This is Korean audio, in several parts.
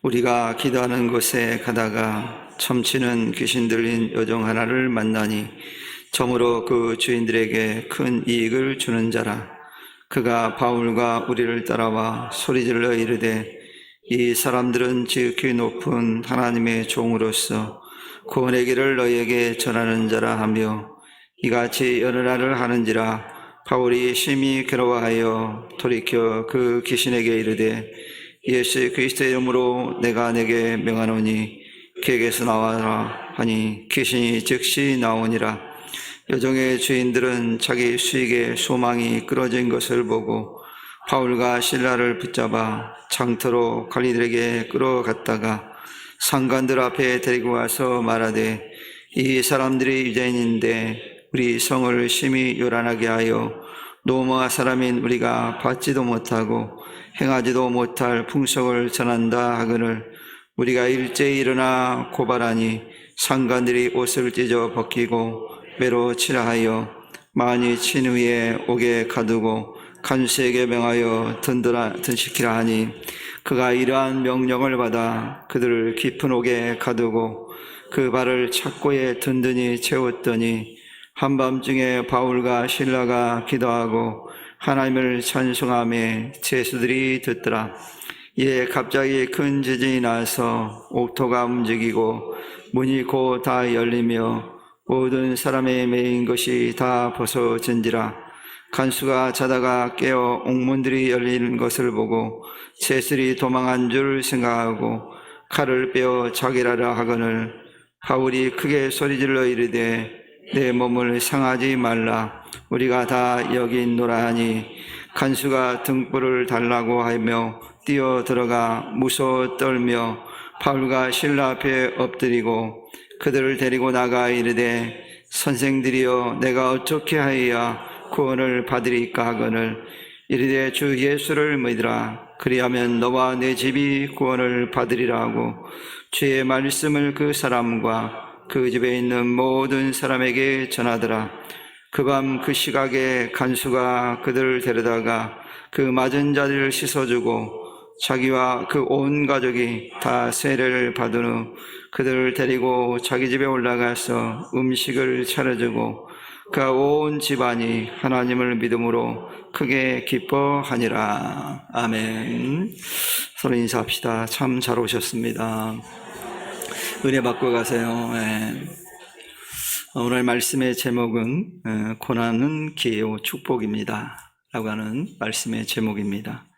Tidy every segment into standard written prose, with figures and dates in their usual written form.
우리가 기도하는 곳에 가다가 점치는 귀신 들린 여종 하나를 만나니 점으로 그 주인들에게 큰 이익을 주는 자라. 그가 바울과 우리를 따라와 소리질러 이르되 이 사람들은 지극히 높은 하나님의 종으로서 구원의 길을 너희에게 전하는 자라 하며 이같이 여러 날을 하는지라. 바울이 심히 괴로워하여 돌이켜 그 귀신에게 이르되 예수 그리스도의 이름으로 내가 내게 명하노니 그에게서 나와라 하니 귀신이 즉시 나오니라. 여종의 주인들은 자기 수익의 소망이 끊어진 것을 보고 바울과 실라를 붙잡아 장터로 관리들에게 끌어갔다가 상관들 앞에 데리고 와서 말하되 이 사람들이 유대인인데 우리 성을 심히 요란하게 하여 노모아 사람인 우리가 받지도 못하고 행하지도 못할 풍속을 전한다 하거늘 우리가 일제히 일어나 고발하니 상관들이 옷을 찢어 벗기고 매로 치라 하여 많이 친 후에 옥에 가두고 간수에게 명하여 든시키라 하니 그가 이러한 명령을 받아 그들을 깊은 옥에 가두고 그 발을 착고에 든든히 채웠더니 한밤중에 바울과 실라가 기도하고 하나님을 찬송하며 제수들이 듣더라. 이에 갑자기 큰 지진이 나서 옥토가 움직이고 문이 곧 다 열리며 모든 사람의 매인 것이 다 벗어진지라. 간수가 자다가 깨어 옥문들이 열리는 것을 보고 제술이 도망한 줄 생각하고 칼을 빼어 자기라라 하거늘 바울이 크게 소리질러 이르되 내 몸을 상하지 말라. 우리가 다 여기 있노라 하니 간수가 등불을 달라고 하며 뛰어 들어가 무서워 떨며 바울과 실라 앞에 엎드리고 그들을 데리고 나가 이르되 선생들이여 내가 어떻게 하여야 구원을 받으리까 하거늘 이르되 주 예수를 믿으라. 그리하면 너와 내 집이 구원을 받으리라 하고 주의 말씀을 그 사람과 그 집에 있는 모든 사람에게 전하더라. 그 밤 그 시각에 간수가 그들을 데려다가 그 맞은 자들을 씻어주고 자기와 그 온 가족이 다 세례를 받은 후 그들을 데리고 자기 집에 올라가서 음식을 차려주고 그 온 집안이 하나님을 믿음으로 크게 기뻐하니라. 아멘. 서로 인사합시다. 참 잘 오셨습니다. 은혜 받고 가세요. 네. 오늘 말씀의 제목은 고난은 기회요 축복입니다 라고 하는 말씀의 제목입니다.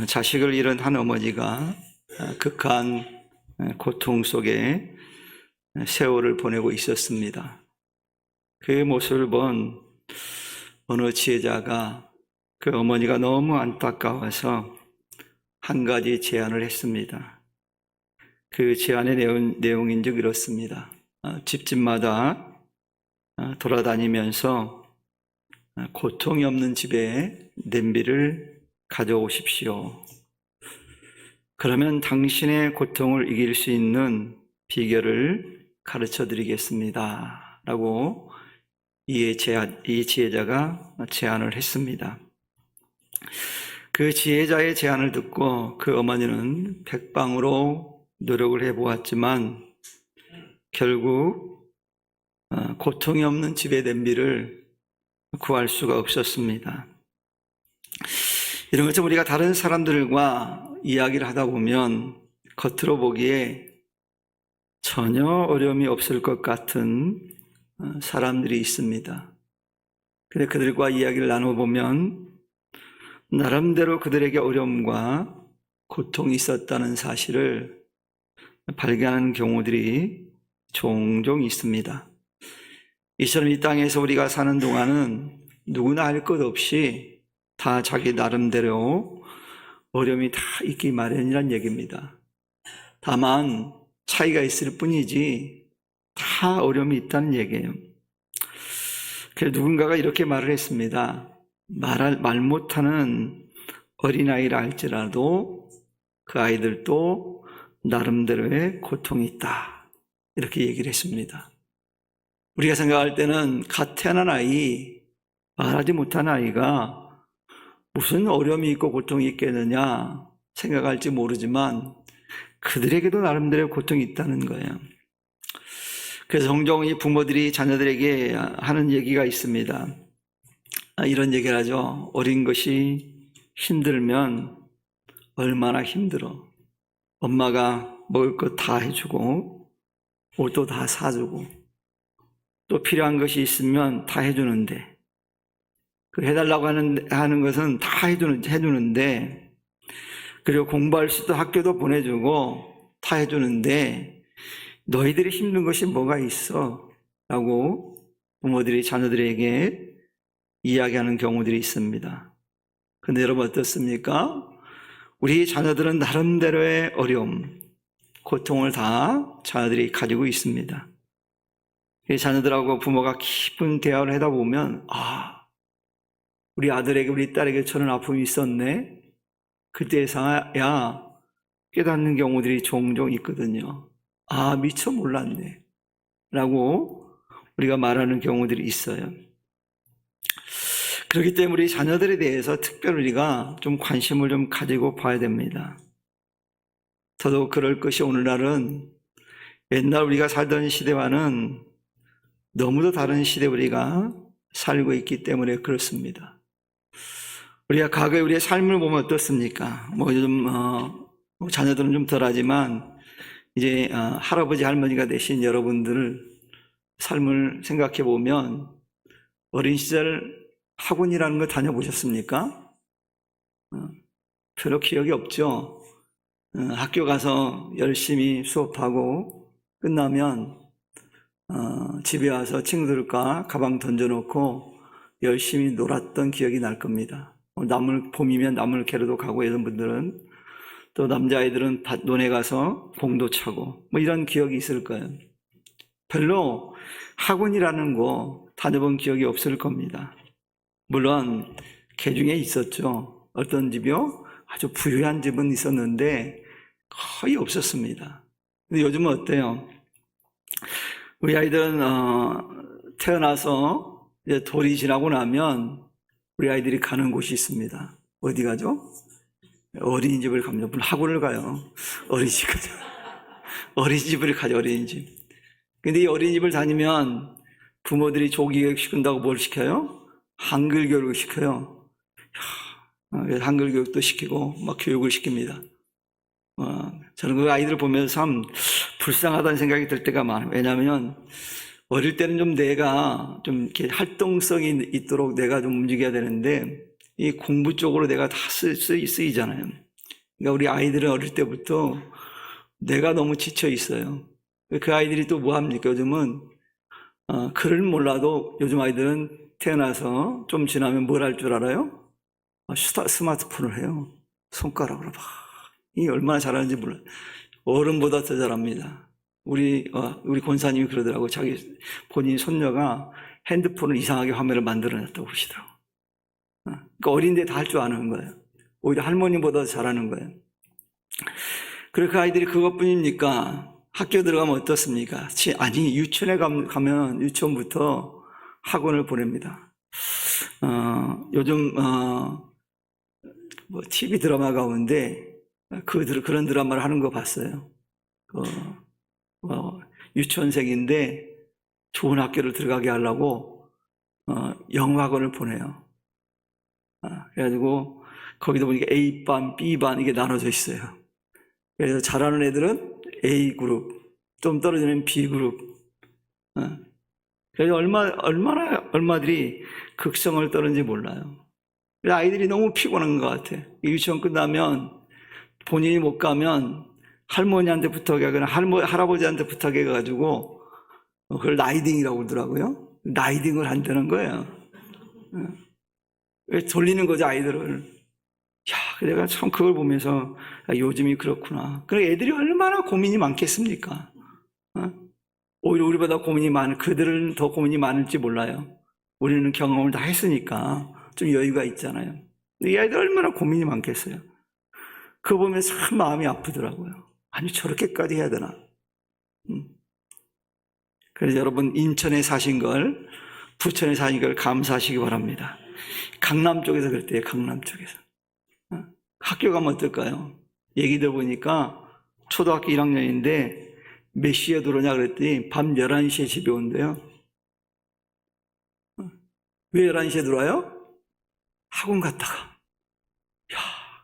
자식을 잃은 한 어머니가 극한 고통 속에 세월을 보내고 있었습니다. 그 모습을 본 어느 지혜자가 그 어머니가 너무 안타까워서 한 가지 제안을 했습니다. 그 제안의 내용인 즉 이렇습니다. 집집마다 돌아다니면서 고통이 없는 집에 냄비를 가져오십시오. 그러면 당신의 고통을 이길 수 있는 비결을 가르쳐 드리겠습니다 라고 이 지혜자가 제안을 했습니다. 그 지혜자의 제안을 듣고 그 어머니는 백방으로 노력을 해보았지만 결국 고통이 없는 집의 냄비를 구할 수가 없었습니다. 이런 것처럼 우리가 다른 사람들과 이야기를 하다 보면 겉으로 보기에 전혀 어려움이 없을 것 같은 사람들이 있습니다. 근데 그들과 이야기를 나눠보면 나름대로 그들에게 어려움과 고통이 있었다는 사실을 발견하는 경우들이 종종 있습니다. 이처럼 이 땅에서 우리가 사는 동안은 누구나 할 것 없이 다 자기 나름대로 어려움이 다 있기 마련이란 얘기입니다. 다만 차이가 있을 뿐이지 다 어려움이 있다는 얘기예요. 그래서 누군가가 이렇게 말을 했습니다. 말 못하는 어린아이라 할지라도 그 아이들도 나름대로의 고통이 있다. 이렇게 얘기를 했습니다. 우리가 생각할 때는 갓 태어난 아이, 말하지 못한 아이가 무슨 어려움이 있고 고통이 있겠느냐 생각할지 모르지만 그들에게도 나름대로의 고통이 있다는 거예요. 그래서 종종 이 부모들이 자녀들에게 하는 얘기가 있습니다. 이런 얘기를 하죠. 어린 것이 힘들면 얼마나 힘들어. 엄마가 먹을 것 다 해주고 옷도 다 사주고 또 필요한 것이 있으면 다 해주는데, 그 해달라고 하는 것은 다 해주는데, 그리고 공부할 수도 학교도 보내주고 다 해주는데 너희들이 힘든 것이 뭐가 있어? 라고 부모들이 자녀들에게 이야기하는 경우들이 있습니다. 근데 여러분 어떻습니까? 우리 자녀들은 나름대로의 어려움, 고통을 다 자녀들이 가지고 있습니다. 자녀들하고 부모가 깊은 대화를 하다 보면, 우리 아들에게 우리 딸에게 저런 아픔이 있었네, 그때서야 깨닫는 경우들이 종종 있거든요. 미처 몰랐네 라고 우리가 말하는 경우들이 있어요. 그렇기 때문에 우리 자녀들에 대해서 특별히 우리가 좀 관심을 좀 가지고 봐야 됩니다. 더더욱 그럴 것이 오늘날은 옛날 우리가 살던 시대와는 너무도 다른 시대에 우리가 살고 있기 때문에 그렇습니다. 우리가 과거에 우리의 삶을 보면 어떻습니까? 요즘 자녀들은 좀 덜하지만 이제 할아버지 할머니가 되신 여러분들 삶을 생각해 보면 어린 시절 학원이라는 거 다녀보셨습니까? 별로 기억이 없죠. 학교 가서 열심히 수업하고 끝나면 집에 와서 친구들과 가방 던져놓고 열심히 놀았던 기억이 날 겁니다. 봄이면 나물 캐러도 가고, 이런 분들은 또 남자아이들은 논에 가서 공도 차고 이런 기억이 있을 거예요. 별로 학원이라는 거 다녀본 기억이 없을 겁니다. 물론 개중에 있었죠. 어떤 집이요? 아주 부유한 집은 있었는데 거의 없었습니다. 근데 요즘은 어때요? 우리 아이들은 태어나서 이제 돌이 지나고 나면 우리 아이들이 가는 곳이 있습니다. 어디 가죠? 어린이집을 갑니다. 물론 학원을 가요. 어린이집 가죠. 어린이집을 가죠, 어린이집. 근데 이 어린이집을 다니면 부모들이 조기교육 시킨다고 뭘 시켜요? 한글 교육을 시켜요. 한글 교육도 시키고 막 교육을 시킵니다. 저는 그 아이들을 보면서 참 불쌍하다는 생각이 들 때가 많아요. 왜냐하면 어릴 때는 좀 내가 좀 이렇게 활동성이 있도록 내가 좀 움직여야 되는데 이 공부 쪽으로 내가 다 쓰이잖아요. 그러니까 우리 아이들은 어릴 때부터 내가 너무 지쳐 있어요. 그 아이들이 또 뭐 합니까? 요즘은 글을 몰라도 요즘 아이들은 태어나서 좀 지나면 뭘 할 줄 알아요? 스마트폰을 해요. 손가락으로 막. 이 얼마나 잘하는지 몰라요. 어른보다 더 잘합니다. 우리 권사님이 그러더라고요. 본인 손녀가 핸드폰을 이상하게 화면을 만들어냈다고 그러시더라고요. 그러니까 어린데 다 할 줄 아는 거예요. 오히려 할머니보다 잘하는 거예요. 그리고 그 아이들이 그것뿐입니까? 학교 들어가면 어떻습니까? 아니, 유치원에 가면 유치원부터 학원을 보냅니다. 요즘 TV 드라마 가운데 그런 드라마를 하는 거 봤어요. 유치원생인데 좋은 학교를 들어가게 하려고 영어학원을 보내요. 그래가지고 거기도 보니까 A반, B반 이게 나눠져 있어요. 그래서 잘하는 애들은 A그룹, 좀 떨어지는 B그룹. 그래서 얼마들이 극성을 떨는지 몰라요. 그래서 아이들이 너무 피곤한 것 같아. 유치원 끝나면 본인이 못 가면 할머니한테 부탁하거나 할아버지한테 부탁해가지고 그걸 라이딩이라고 그러더라고요. 라이딩을 한다는 거예요. 돌리는 거죠, 아이들을. 내가 참 그걸 보면서 요즘이 그렇구나. 그래, 애들이 얼마나 고민이 많겠습니까? 오히려 우리보다 그들은 더 고민이 많을지 몰라요. 우리는 경험을 다 했으니까 좀 여유가 있잖아요. 근데 이 아이들 얼마나 고민이 많겠어요. 그거 보면서 참 마음이 아프더라고요. 아니, 저렇게까지 해야 되나? 그래서 여러분, 인천에 사신 걸, 부천에 사신 걸 감사하시기 바랍니다. 강남 쪽에서 그랬대요, 강남 쪽에서. 학교 가면 어떨까요? 얘기 들어보니까 초등학교 1학년인데 몇 시에 들어오냐 그랬더니 밤 11시에 집에 온대요. 왜 11시에 들어와요? 학원 갔다가.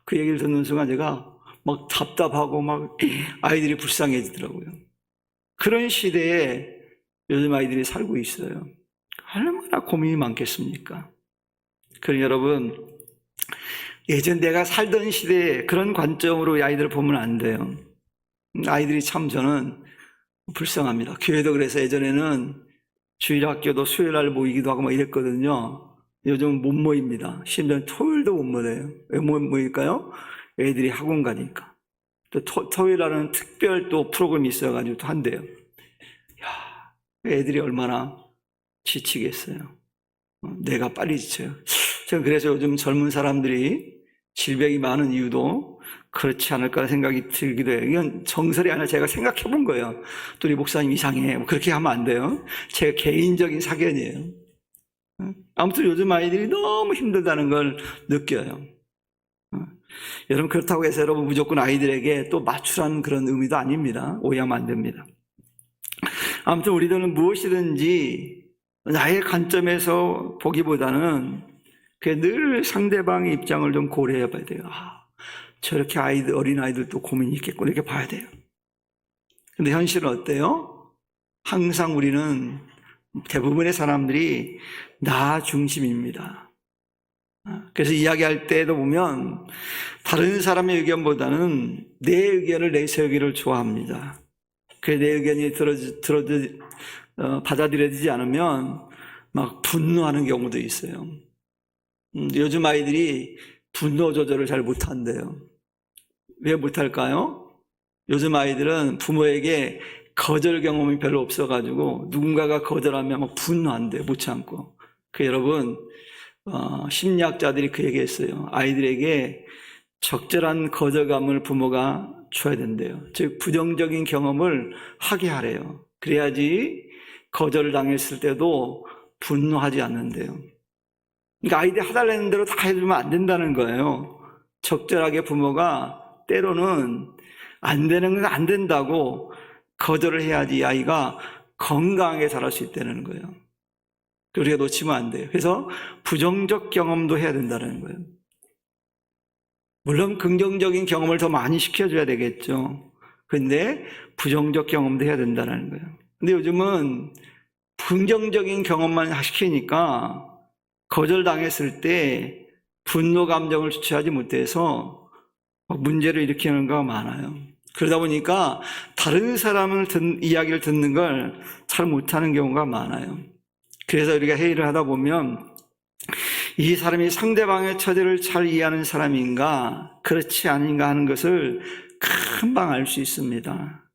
그 얘기를 듣는 순간 제가 막 답답하고 막 아이들이 불쌍해지더라고요. 그런 시대에 요즘 아이들이 살고 있어요. 얼마나 고민이 많겠습니까? 그러니 여러분, 예전 내가 살던 시대에 그런 관점으로 아이들을 보면 안 돼요. 아이들이 참 저는 불쌍합니다. 교회도 그래서 예전에는 주일학교도 수요일날 모이기도 하고 막 이랬거든요. 요즘 못 모입니다. 심지어 토요일도 못 모여요. 왜 못 모일까요? 애들이 학원 가니까. 또 토요일날은 특별 또 프로그램이 있어가지고 또 한대요. 애들이 얼마나 지치겠어요. 내가 빨리 지쳐요. 저는 그래서 요즘 젊은 사람들이 질병이 많은 이유도 그렇지 않을까 생각이 들기도 해요. 이건 정설이 아니라 제가 생각해 본 거예요. 또 우리 목사님 이상해. 뭐 그렇게 하면 안 돼요. 제가 개인적인 사견이에요. 아무튼 요즘 아이들이 너무 힘들다는 걸 느껴요. 여러분, 그렇다고 해서 여러분 무조건 아이들에게 또 맞추라는 그런 의미도 아닙니다. 오해하면 안 됩니다. 아무튼 우리들은 무엇이든지 나의 관점에서 보기보다는 늘 상대방의 입장을 좀 고려해 봐야 돼요. 저렇게 어린 아이들도 고민이 있겠구나, 이렇게 봐야 돼요. 근데 현실은 어때요? 항상 우리는 대부분의 사람들이 나 중심입니다. 그래서 이야기할 때도 보면 다른 사람의 의견보다는 내 의견을 내세우기를 좋아합니다. 내 의견이 받아들여지지 않으면 막 분노하는 경우도 있어요. 요즘 아이들이 분노 조절을 잘 못한대요. 왜 못할까요? 요즘 아이들은 부모에게 거절 경험이 별로 없어가지고 누군가가 거절하면 막 분노한대요. 못 참고. 여러분, 심리학자들이 그 얘기했어요. 아이들에게 적절한 거절감을 부모가 줘야 된대요. 즉 부정적인 경험을 하게 하래요. 그래야지 거절을 당했을 때도 분노하지 않는데요. 그러니까 아이들이 하달라는 대로 다 해주면 안 된다는 거예요. 적절하게 부모가 때로는 안 되는 건 안 된다고 거절을 해야지 아이가 건강하게 자랄 수 있다는 거예요. 우리가 놓치면 안 돼요. 그래서 부정적 경험도 해야 된다는 거예요. 물론 긍정적인 경험을 더 많이 시켜줘야 되겠죠. 그런데 부정적 경험도 해야 된다는 거예요. 근데 요즘은 긍정적인 경험만 시키니까 거절당했을 때 분노 감정을 주체하지 못해서 문제를 일으키는 경우가 많아요. 그러다 보니까 다른 사람을 이야기를 듣는 걸 잘 못하는 경우가 많아요. 그래서 우리가 회의를 하다 보면 이 사람이 상대방의 처지를 잘 이해하는 사람인가 그렇지 않은가 하는 것을 금방 알 수 있습니다.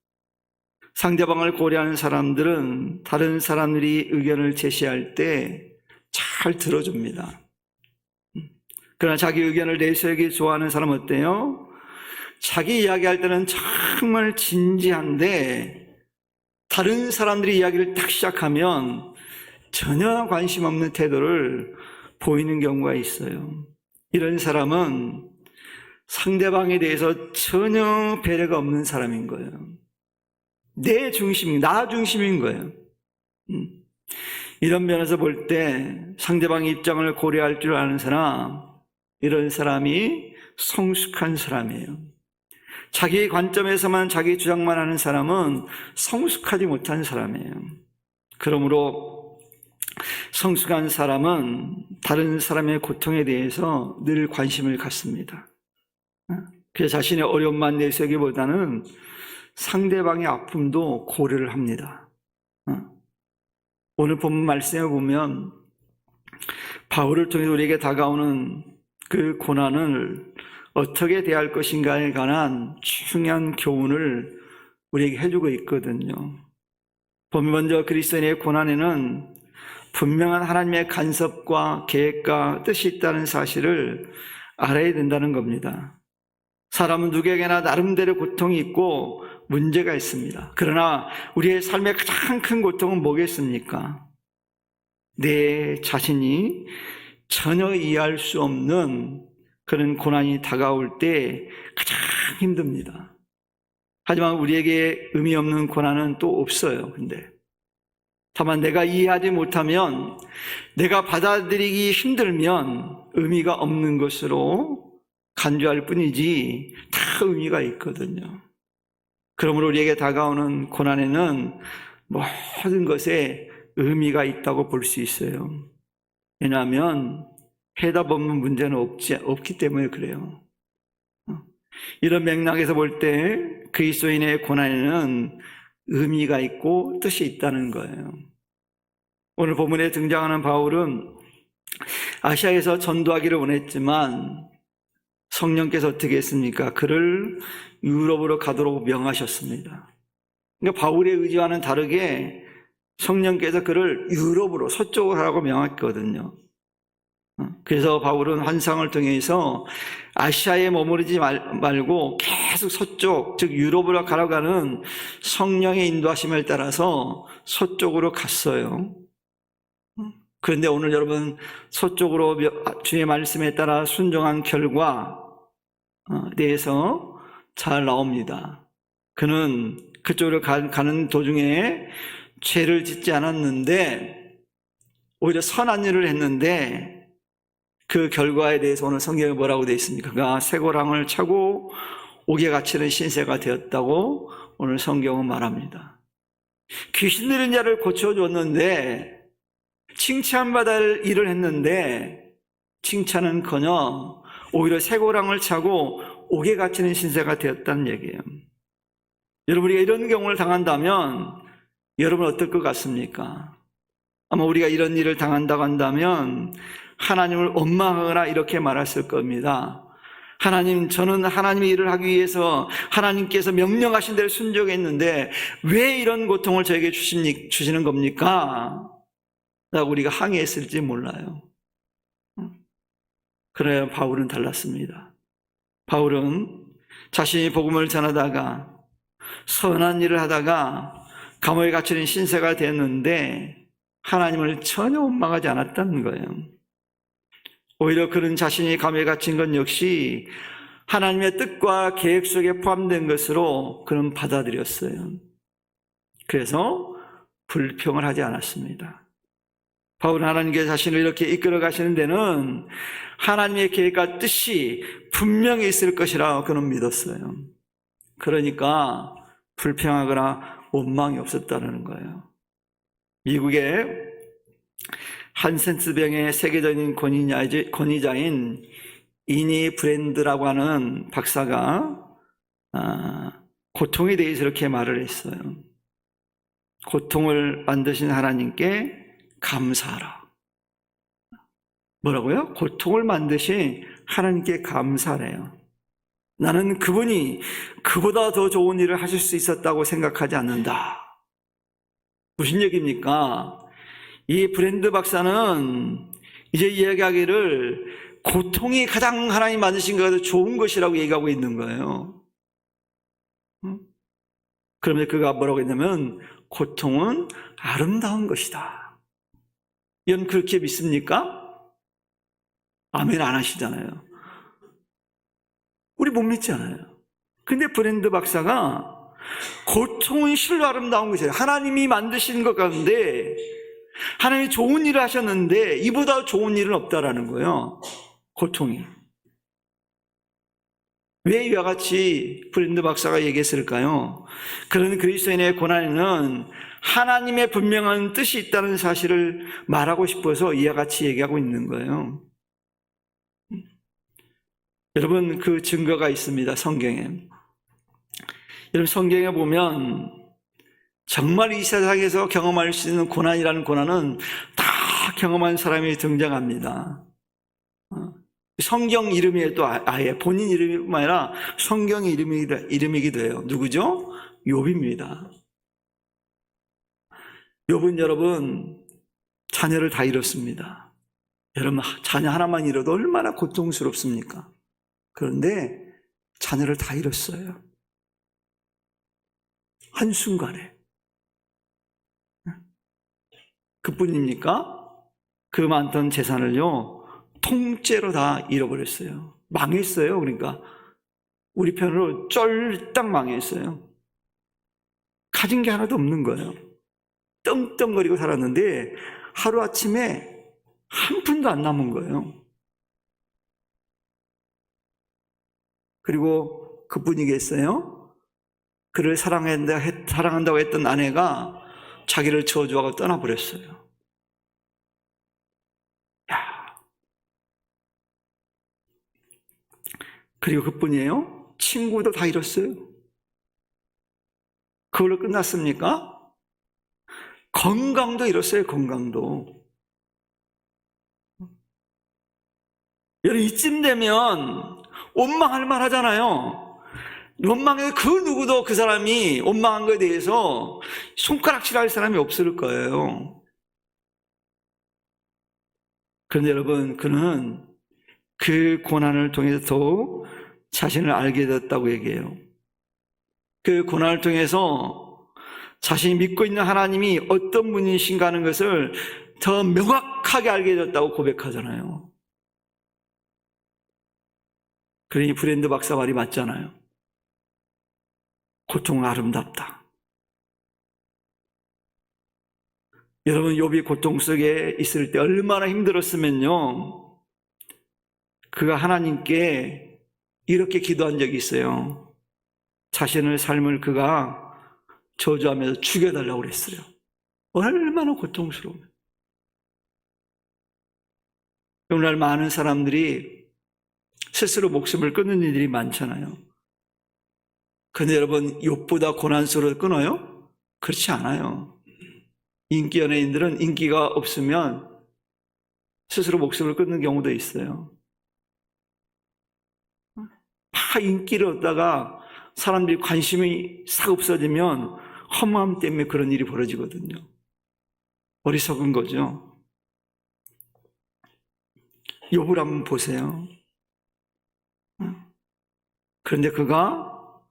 상대방을 고려하는 사람들은 다른 사람들이 의견을 제시할 때 잘 들어줍니다. 그러나 자기 의견을 내세우기 좋아하는 사람은 어때요? 자기 이야기할 때는 정말 진지한데 다른 사람들이 이야기를 딱 시작하면 전혀 관심 없는 태도를 보이는 경우가 있어요. 이런 사람은 상대방에 대해서 전혀 배려가 없는 사람인 거예요. 나 중심인 거예요. 이런 면에서 볼 때 상대방의 입장을 고려할 줄 아는 사람, 이런 사람이 성숙한 사람이에요. 자기 관점에서만 자기 주장만 하는 사람은 성숙하지 못한 사람이에요. 그러므로 성숙한 사람은 다른 사람의 고통에 대해서 늘 관심을 갖습니다. 그래서 자신의 어려움만 내세우기보다는 상대방의 아픔도 고려를 합니다. 오늘 본문 말씀에 보면 바울을 통해서 우리에게 다가오는 그 고난을 어떻게 대할 것인가에 관한 중요한 교훈을 우리에게 해주고 있거든요. 보면 먼저 그리스도인의 고난에는 분명한 하나님의 간섭과 계획과 뜻이 있다는 사실을 알아야 된다는 겁니다. 사람은 누구에게나 나름대로 고통이 있고 문제가 있습니다. 그러나 우리의 삶의 가장 큰 고통은 뭐겠습니까? 내 자신이 전혀 이해할 수 없는 그런 고난이 다가올 때 가장 힘듭니다. 하지만 우리에게 의미 없는 고난은 또 없어요. 근데 다만 내가 이해하지 못하면, 내가 받아들이기 힘들면 의미가 없는 것으로 간주할 뿐이지 다 의미가 있거든요. 그러므로 우리에게 다가오는 고난에는 모든 것에 의미가 있다고 볼 수 있어요. 왜냐하면 해답 없는 문제는 없기 때문에 그래요. 이런 맥락에서 볼 때 그리스도인의 고난에는 의미가 있고 뜻이 있다는 거예요. 오늘 본문에 등장하는 바울은 아시아에서 전도하기를 원했지만 성령께서 어떻게 했습니까? 그를 유럽으로 가도록 명하셨습니다. 그러니까 바울의 의지와는 다르게 성령께서 그를 유럽으로, 서쪽으로 하라고 명했거든요. 그래서 바울은 환상을 통해서 아시아에 머무르지 말고 계속 서쪽, 즉 유럽으로 가라고 하는 성령의 인도하심을 따라서 서쪽으로 갔어요. 그런데 오늘 여러분, 서쪽으로 주의 말씀에 따라 순종한 결과 대해서 잘 나옵니다. 그는 그쪽으로 가는 도중에 죄를 짓지 않았는데 오히려 선한 일을 했는데, 그 결과에 대해서 오늘 성경에 뭐라고 되어 있습니까? 그가 쇠고랑을 차고 옥에 갇히는 신세가 되었다고 오늘 성경은 말합니다. 귀신 들린 자를 고쳐줬는데, 칭찬받을 일을 했는데 칭찬은커녕 오히려 쇠고랑을 차고 옥에 갇히는 신세가 되었다는 얘기예요. 여러분, 우리가 이런 경우를 당한다면 여러분 어떨 것 같습니까? 아마 우리가 이런 일을 당한다고 한다면 하나님을 원망하거나 이렇게 말했을 겁니다. 하나님, 저는 하나님의 일을 하기 위해서 하나님께서 명령하신 대로 순종했는데 왜 이런 고통을 저에게 주시는 겁니까? 라고 우리가 항의했을지 몰라요. 그래야 바울은 달랐습니다. 바울은 자신이 복음을 전하다가 선한 일을 하다가 감옥에 갇히는 신세가 됐는데 하나님을 전혀 원망하지 않았다는 거예요. 오히려 그는 자신이 감옥에 갇힌 것 역시 하나님의 뜻과 계획 속에 포함된 것으로 그는 받아들였어요. 그래서 불평을 하지 않았습니다. 바울은 하나님께 자신을 이렇게 이끌어 가시는 데는 하나님의 계획과 뜻이 분명히 있을 것이라 그는 믿었어요. 그러니까 불평하거나 원망이 없었다는 거예요. 미국의 한센스병의 세계적인 권위자인 이니 브랜드라고 하는 박사가 고통에 대해서 이렇게 말을 했어요. 고통을 만드신 하나님께 감사하라. 뭐라고요? 고통을 만드신 하나님께 감사해요. 나는 그분이 그보다 더 좋은 일을 하실 수 있었다고 생각하지 않는다. 무슨 얘기입니까? 이 브랜드 박사는 이제 이야기하기를 고통이 가장 하나님 만드신 것에서 좋은 것이라고 얘기하고 있는 거예요. 그러면서 그가 뭐라고 했냐면 고통은 아름다운 것이다. 여러분 그렇게 믿습니까? 아멘 안 하시잖아요. 우리 못 믿잖아요. 근데 브랜드 박사가 고통은 실로 아름다운 것이에요. 하나님이 만드신 것 가운데 하나님이 좋은 일을 하셨는데 이보다 좋은 일은 없다라는 거예요. 고통이. 왜 이와 같이 브랜드 박사가 얘기했을까요? 그런 그리스도인의 고난에는 하나님의 분명한 뜻이 있다는 사실을 말하고 싶어서 이와 같이 얘기하고 있는 거예요. 여러분 그 증거가 있습니다. 성경에. 여러분 성경에 보면 정말 이 세상에서 경험할 수 있는 고난이라는 고난은 다 경험한 사람이 등장합니다. 성경 이름에도 아예 본인 이름이 아니라 성경의 이름이기도 해요. 누구죠? 욥입니다. 욥은 여러분 자녀를 다 잃었습니다. 여러분 자녀 하나만 잃어도 얼마나 고통스럽습니까? 그런데 자녀를 다 잃었어요. 한순간에. 그뿐입니까? 그 많던 재산을요 통째로 다 잃어버렸어요. 망했어요. 그러니까 우리 편으로 쫄딱 망했어요. 가진 게 하나도 없는 거예요. 떵떵거리고 살았는데 하루아침에 한 푼도 안 남은 거예요. 그리고 그뿐이겠어요? 그를 사랑한다고 했던 아내가 자기를 저주하고 떠나버렸어요. 야. 그리고 그뿐이에요? 친구도 다 잃었어요. 그걸로 끝났습니까? 건강도 잃었어요, 건강도. 여러분, 이쯤 되면 원망할 만 하잖아요. 원망해서 그 누구도 그 사람이 원망한 것에 대해서 손가락질할 사람이 없을 거예요. 그런데 여러분, 그는 그 고난을 통해서 더욱 자신을 알게 됐다고 얘기해요. 그 고난을 통해서 자신이 믿고 있는 하나님이 어떤 분이신가 하는 것을 더 명확하게 알게 됐다고 고백하잖아요. 그러니 브랜드 박사 말이 맞잖아요. 고통은 아름답다. 여러분, 욥이 고통 속에 있을 때 얼마나 힘들었으면요, 그가 하나님께 이렇게 기도한 적이 있어요. 자신의 삶을 그가 저주하면서 죽여달라고 그랬어요. 얼마나 고통스러우면. 오늘날 많은 사람들이 스스로 목숨을 끊는 일들이 많잖아요. 그런데 여러분, 욥보다 고난스러워 끊어요? 그렇지 않아요. 인기 연예인들은 인기가 없으면 스스로 목숨을 끊는 경우도 있어요. 막 인기를 얻다가 사람들이 관심이 싹 없어지면 허무함 때문에 그런 일이 벌어지거든요. 어리석은 거죠. 욥을 한번 보세요. 그런데 그가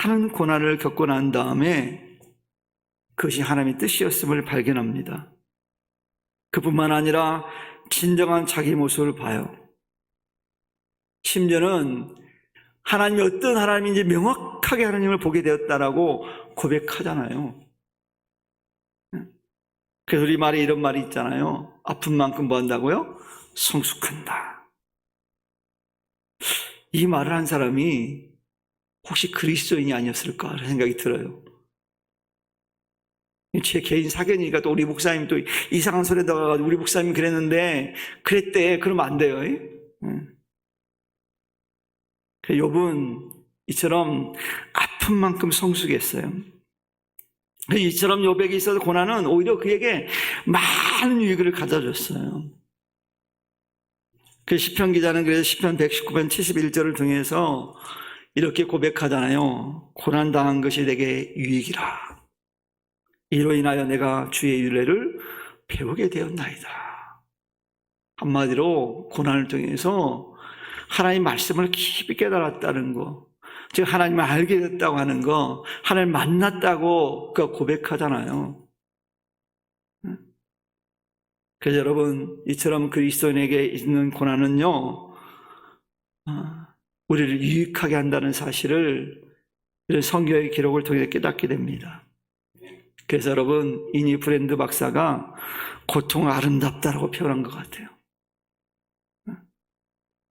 많은 고난을 겪고 난 다음에 그것이 하나님의 뜻이었음을 발견합니다. 그뿐만 아니라 진정한 자기 모습을 봐요. 심지어는 하나님이 어떤 하나님인지 명확하게 하나님을 보게 되었다라고 고백하잖아요. 그래서 우리 말에 이런 말이 있잖아요. 아픈 만큼 뭐 한다고요? 성숙한다. 이 말을 한 사람이 혹시 그리스도인이 아니었을까 하는 생각이 들어요. 제 개인 사견이니까 또 우리 목사님 또 이상한 소리 나가가지고 우리 목사님이 그랬는데 그랬대. 그러면 안 돼요. 욥은 이처럼 아픈 만큼 성숙했어요. 이처럼 욥에게 있어서 고난은 오히려 그에게 많은 유익을 가져줬어요. 그 시편 기자는 그래서 시편 119편 71절을 통해서 이렇게 고백하잖아요. 고난당한 것이 내게 유익이라. 이로 인하여 내가 주의 윤례를 배우게 되었나이다. 한마디로 고난을 통해서 하나님 말씀을 깊이 깨달았다는 거, 즉 하나님을 알게 됐다고 하는 거, 하나님을 만났다고 그가 고백하잖아요. 그래서 여러분, 이처럼 그리스도인에게 있는 고난은요, 우리를 유익하게 한다는 사실을 이런 성경의 기록을 통해 깨닫게 됩니다. 그래서 여러분, 이니 브랜드 박사가 고통을 아름답다라고 표현한 것 같아요.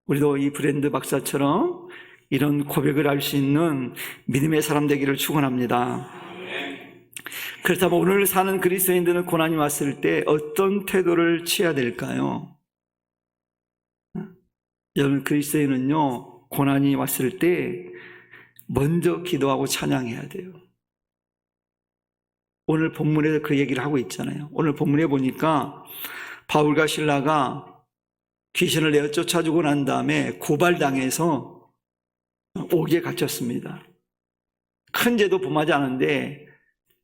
우리도 이 브랜드 박사처럼 이런 고백을 할 수 있는 믿음의 사람 되기를 축원합니다. 그렇다면 오늘 사는 그리스도인들은 고난이 왔을 때 어떤 태도를 취해야 될까요? 여러분, 그리스도인은요, 고난이 왔을 때 먼저 기도하고 찬양해야 돼요. 오늘 본문에서 그 얘기를 하고 있잖아요. 오늘 본문에 보니까 바울과 실라가 귀신을 내어 쫓아주고 난 다음에 고발당해서 옥에 갇혔습니다. 큰 죄도 범하지 않은데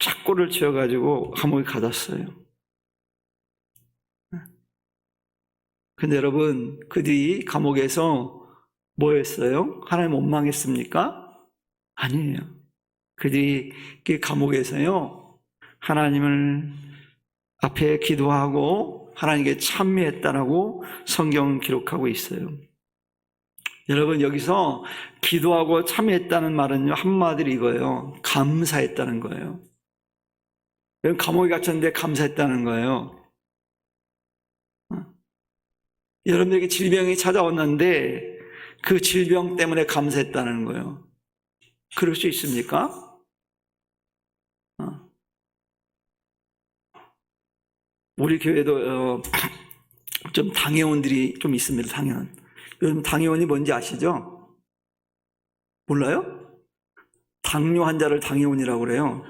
착고를 치워가지고 감옥에 가뒀어요. 근데 여러분, 그들이 감옥에서 뭐 했어요? 하나님 원망했습니까? 아니에요. 그들이 그 감옥에서요, 하나님을 앞에 기도하고 하나님께 찬미했다라고 성경은 기록하고 있어요. 여러분, 여기서 기도하고 참여했다는 말은요, 한마디로 이거예요. 감사했다는 거예요. 여러분, 감옥에 갇혔는데 감사했다는 거예요. 여러분에게 질병이 찾아왔는데 그 질병 때문에 감사했다는 거예요. 그럴 수 있습니까? 우리 교회도 좀 당회원들이 좀 있습니다. 당회원. 요즘 당회원이 뭔지 아시죠? 몰라요? 당뇨 환자를 당회원이라고 그래요.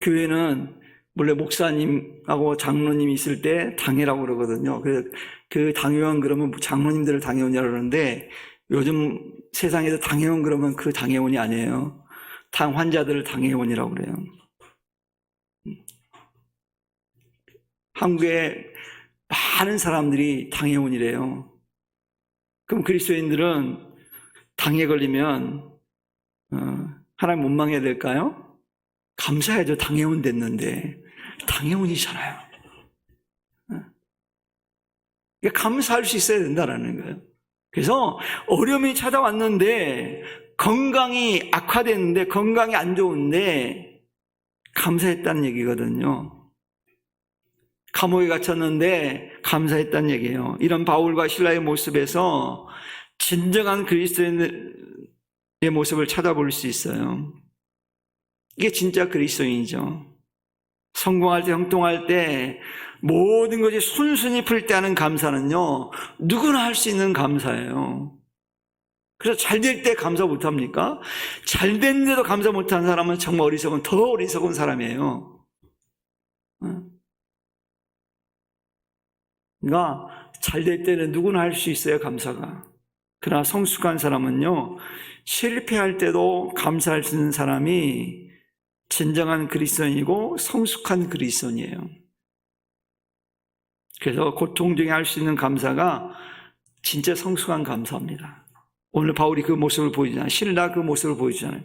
교회는 원래 목사님하고 장로님이 있을 때 당회라고 그러거든요. 그래서 그 당회원 그러면 장로님들을 당회원이라고 그러는데 요즘 세상에서 당회원 그러면 그 당회원이 아니에요. 당 환자들을 당회원이라고 그래요. 한국에 많은 사람들이 당회원이래요. 그럼 그리스도인들은 당에 걸리면 하나님 원망해야 될까요? 감사해야죠. 당회원 됐는데. 당회원이잖아요. 그러니까 감사할 수 있어야 된다는 거예요. 그래서 어려움이 찾아왔는데 건강이 악화됐는데 건강이 안 좋은데 감사했다는 얘기거든요. 감옥에 갇혔는데 감사했다는 얘기예요. 이런 바울과 실라의 모습에서 진정한 그리스도인의 모습을 찾아볼 수 있어요. 이게 진짜 그리스도인이죠. 성공할 때, 형통할 때, 모든 것이 순순히 풀 때 하는 감사는요, 누구나 할 수 있는 감사예요. 그래서 잘 될 때 감사 못합니까? 잘 됐는데도 감사 못하는 사람은 정말 어리석은, 더 어리석은 사람이에요. 그러니까 잘 될 때는 누구나 할 수 있어요, 감사가. 그러나 성숙한 사람은요, 실패할 때도 감사할 수 있는 사람이 진정한 그리스도인이고 성숙한 그리스도인이에요. 그래서 고통 중에 할 수 있는 감사가 진짜 성숙한 감사입니다. 오늘 바울이 그 모습을 보여주잖아요. 신라 그 모습을 보여주잖아요.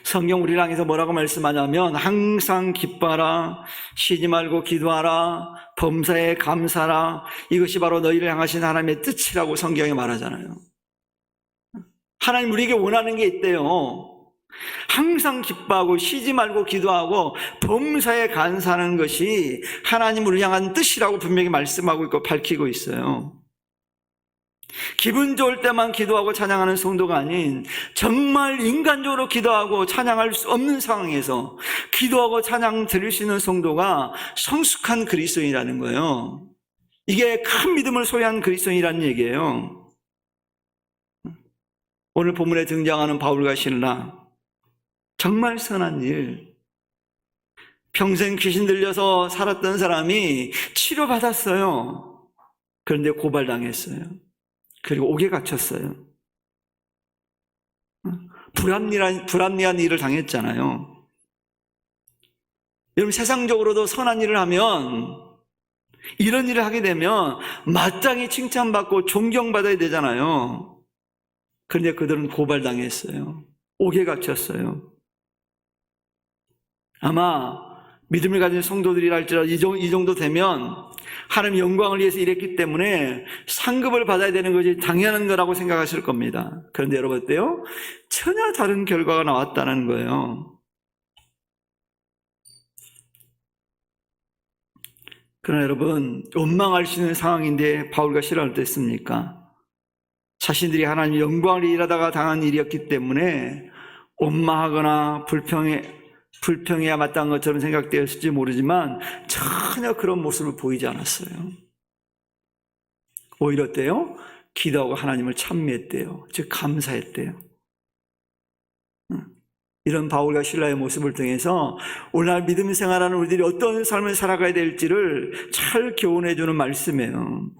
성경 우리를 향해서 뭐라고 말씀하냐면 항상 기뻐하라, 쉬지 말고 기도하라, 범사에 감사하라, 이것이 바로 너희를 향하신 하나님의 뜻이라고 성경에 말하잖아요. 하나님 우리에게 원하는 게 있대요. 항상 기뻐하고 쉬지 말고 기도하고 범사에 감사하는 것이 하나님을 향한 뜻이라고 분명히 말씀하고 있고 밝히고 있어요. 기분 좋을 때만 기도하고 찬양하는 성도가 아닌 정말 인간적으로 기도하고 찬양할 수 없는 상황에서 기도하고 찬양 드릴 수 있는 성도가 성숙한 그리스도인이라는 거예요. 이게 큰 믿음을 소유한 그리스도인이라는 얘기예요. 오늘 본문에 등장하는 바울과 실라, 정말 선한 일, 평생 귀신 들려서 살았던 사람이 치료받았어요. 그런데 고발당했어요. 그리고 옥에 갇혔어요. 불합리한 일을 당했잖아요. 여러분, 세상적으로도 선한 일을 하면, 이런 일을 하게 되면 마땅히 칭찬받고 존경받아야 되잖아요. 그런데 그들은 고발당했어요. 옥에 갇혔어요. 아마 믿음을 가진 성도들이라 할지라도 이 정도 되면 하나님 영광을 위해서 일했기 때문에 상급을 받아야 되는 것이 당연한 거라고 생각하실 겁니다. 그런데 여러분 어때요? 전혀 다른 결과가 나왔다는 거예요. 그러나 여러분, 원망할 수 있는 상황인데 바울과 실라는 어땠습니까? 자신들이 하나님 영광을 일하다가 당한 일이었기 때문에 원망하거나 불평해야 마땅한 것처럼 생각되었을지 모르지만 전혀 그런 모습을 보이지 않았어요. 오히려 어때요? 기도하고 하나님을 찬미했대요. 즉 감사했대요. 이런 바울과 실라의 모습을 통해서 오늘날 믿음 생활하는 우리들이 어떤 삶을 살아가야 될지를 잘 교훈해 주는 말씀이에요.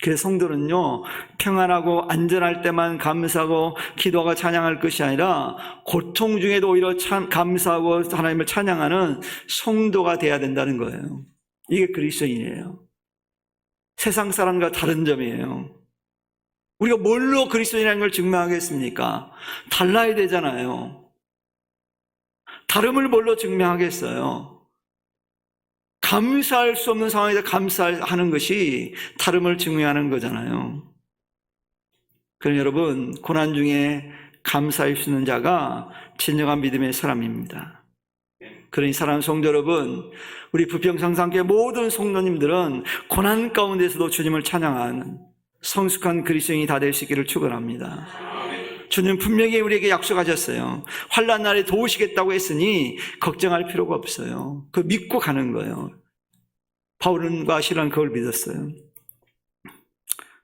그래서 성도는요, 평안하고 안전할 때만 감사하고 기도하고 찬양할 것이 아니라 고통 중에도 오히려 감사하고 하나님을 찬양하는 성도가 돼야 된다는 거예요. 이게 그리스도인이에요. 세상 사람과 다른 점이에요. 우리가 뭘로 그리스도인이라는 걸 증명하겠습니까? 달라야 되잖아요. 다름을 뭘로 증명하겠어요? 감사할 수 없는 상황에서 감사하는 것이 다름을 증명하는 거잖아요. 그럼 여러분, 고난 중에 감사할 수 있는 자가 진정한 믿음의 사람입니다. 그러니 사랑하는 성도 여러분, 우리 부평상상교회 모든 성도님들은 고난 가운데서도 주님을 찬양하는 성숙한 그리스도인이 다 될 수 있기를 축원합니다. 주님 분명히 우리에게 약속하셨어요. 환난 날에 도우시겠다고 했으니 걱정할 필요가 없어요. 그 믿고 가는 거예요. 바울과 시라는 그걸 믿었어요.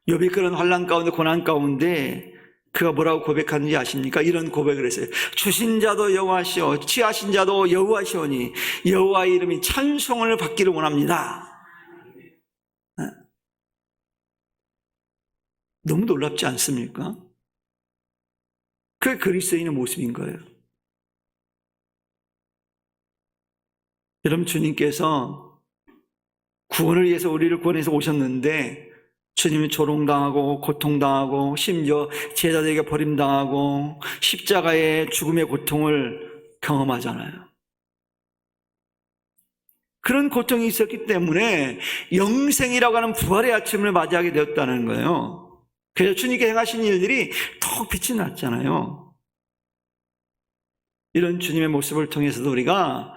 욥이 그런 환난 가운데 고난 가운데 그가 뭐라고 고백하는지 아십니까? 이런 고백을 했어요. 주신 자도 여호와시오, 취하신 자도 여호와시오니 여호와의 이름이 찬송을 받기를 원합니다. 너무 놀랍지 않습니까? 그게 그리스도인의 모습인 거예요. 여러분, 주님께서 구원을 위해서 우리를 구원해서 오셨는데 주님이 조롱당하고 고통당하고 심지어 제자들에게 버림당하고 십자가의 죽음의 고통을 경험하잖아요. 그런 고통이 있었기 때문에 영생이라고 하는 부활의 아침을 맞이하게 되었다는 거예요. 그래서 주님께 행하신 일들이 더 빛이 났잖아요. 이런 주님의 모습을 통해서도 우리가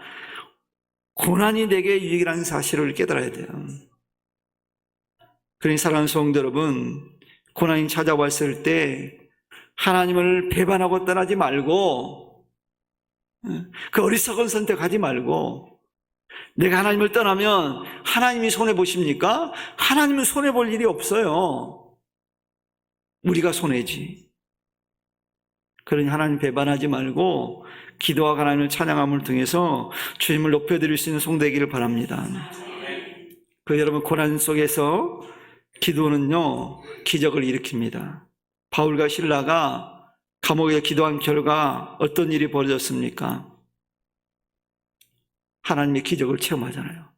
고난이 내게 유익이라는 사실을 깨달아야 돼요. 그러니 사랑하는 성도 여러분, 고난이 찾아왔을 때 하나님을 배반하고 떠나지 말고, 그 어리석은 선택하지 말고, 내가 하나님을 떠나면 하나님이 손해보십니까? 하나님은 손해볼 일이 없어요. 우리가 손해지. 그러니 하나님 배반하지 말고 기도와 하나님을 찬양함을 통해서 주님을 높여드릴 수 있는 성도 되기를 바랍니다. 그 여러분, 고난 속에서 기도는요, 기적을 일으킵니다. 바울과 실라가 감옥에 기도한 결과 어떤 일이 벌어졌습니까? 하나님의 기적을 체험하잖아요.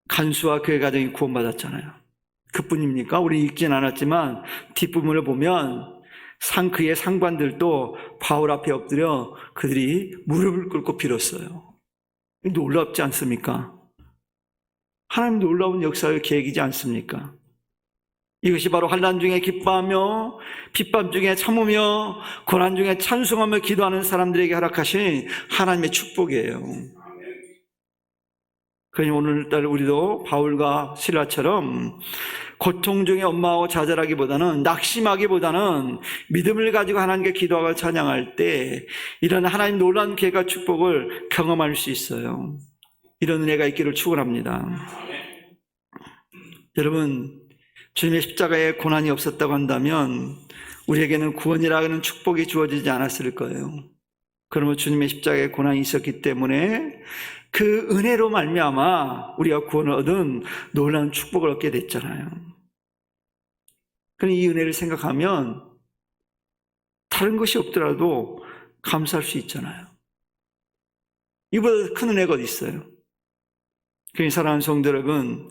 간수와 그의 가정이 구원받았잖아요. 그뿐입니까? 우리 읽진 않았지만 뒷부분을 보면 그의 상관들도 바울 앞에 엎드려 그들이 무릎을 꿇고 빌었어요. 놀랍지 않습니까? 하나님 놀라운 역사의 계획이지 않습니까? 이것이 바로 환난 중에 기뻐하며 핍박 중에 참으며 고난 중에 찬송하며 기도하는 사람들에게 허락하신 하나님의 축복이에요. 그러니 오늘날 우리도 바울과 실라처럼 고통 중에 원망하고 좌절하기보다는 낙심하기보다는 믿음을 가지고 하나님께 기도하고 찬양할 때 이런 하나님 놀라운 계획과 축복을 경험할 수 있어요. 이런 은혜가 있기를 축원합니다. 여러분, 주님의 십자가에 고난이 없었다고 한다면 우리에게는 구원이라는 축복이 주어지지 않았을 거예요. 그러면 주님의 십자가에 고난이 있었기 때문에 그 은혜로 말미암아 우리가 구원을 얻은 놀라운 축복을 얻게 됐잖아요. 그럼 이 은혜를 생각하면 다른 것이 없더라도 감사할 수 있잖아요. 이보다 큰 은혜가 어디 있어요? 그러니 사랑하는 성도 여러분,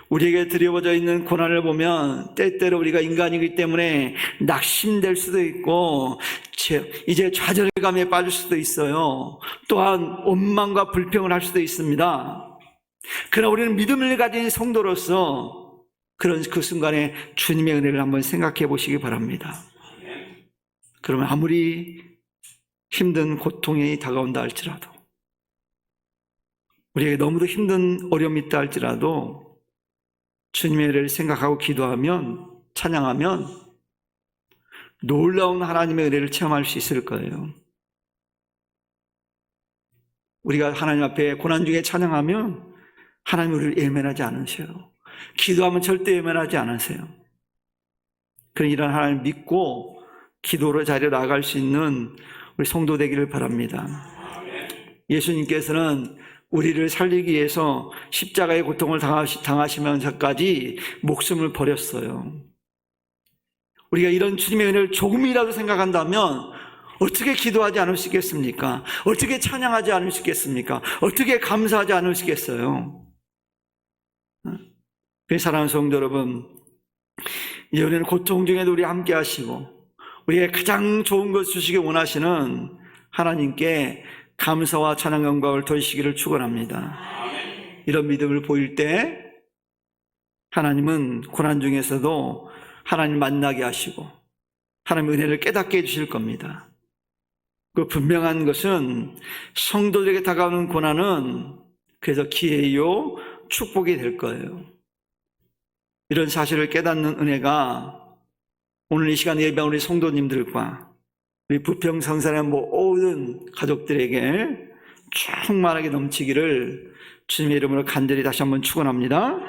우리에게 드려져 있는 고난을 보면 때때로 우리가 인간이기 때문에 낙심될 수도 있고 이제 좌절감에 빠질 수도 있어요. 또한 원망과 불평을 할 수도 있습니다. 그러나 우리는 믿음을 가진 성도로서 그런 그 순간에 주님의 은혜를 한번 생각해 보시기 바랍니다. 그러면 아무리 힘든 고통이 다가온다 할지라도, 우리에게 너무도 힘든 어려움이 있다 할지라도 주님의 은혜를 생각하고 기도하면, 찬양하면 놀라운 하나님의 은혜를 체험할 수 있을 거예요. 우리가 하나님 앞에 고난 중에 찬양하면 하나님 우리를 외면하지 않으세요. 기도하면 절대 외면하지 않으세요. 그런 이런 하나님을 믿고 기도로 자리에 나아갈 수 있는 우리 성도 되기를 바랍니다. 예수님께서는 우리를 살리기 위해서 십자가의 고통을 당하시면서까지 목숨을 버렸어요. 우리가 이런 주님의 은혜를 조금이라도 생각한다면 어떻게 기도하지 않을 수 있겠습니까? 어떻게 찬양하지 않을 수 있겠습니까? 어떻게 감사하지 않을 수 있겠어요? 사랑하는 성도 여러분, 이 은혜는 고통 중에도 우리 함께 하시고 우리에게 가장 좋은 것을 주시기 원하시는 하나님께 감사와 찬양 영광을 돌리시기를 축원합니다. 이런 믿음을 보일 때 하나님은 고난 중에서도 하나님 만나게 하시고 하나님의 은혜를 깨닫게 해주실 겁니다. 그 분명한 것은 성도들에게 다가오는 고난은 그래서 기회요 축복이 될 거예요. 이런 사실을 깨닫는 은혜가 오늘 이 시간 예배한 우리 성도님들과 우리 부평성산의 모든 가족들에게 충만하게 넘치기를 주님의 이름으로 간절히 다시 한번 축원합니다.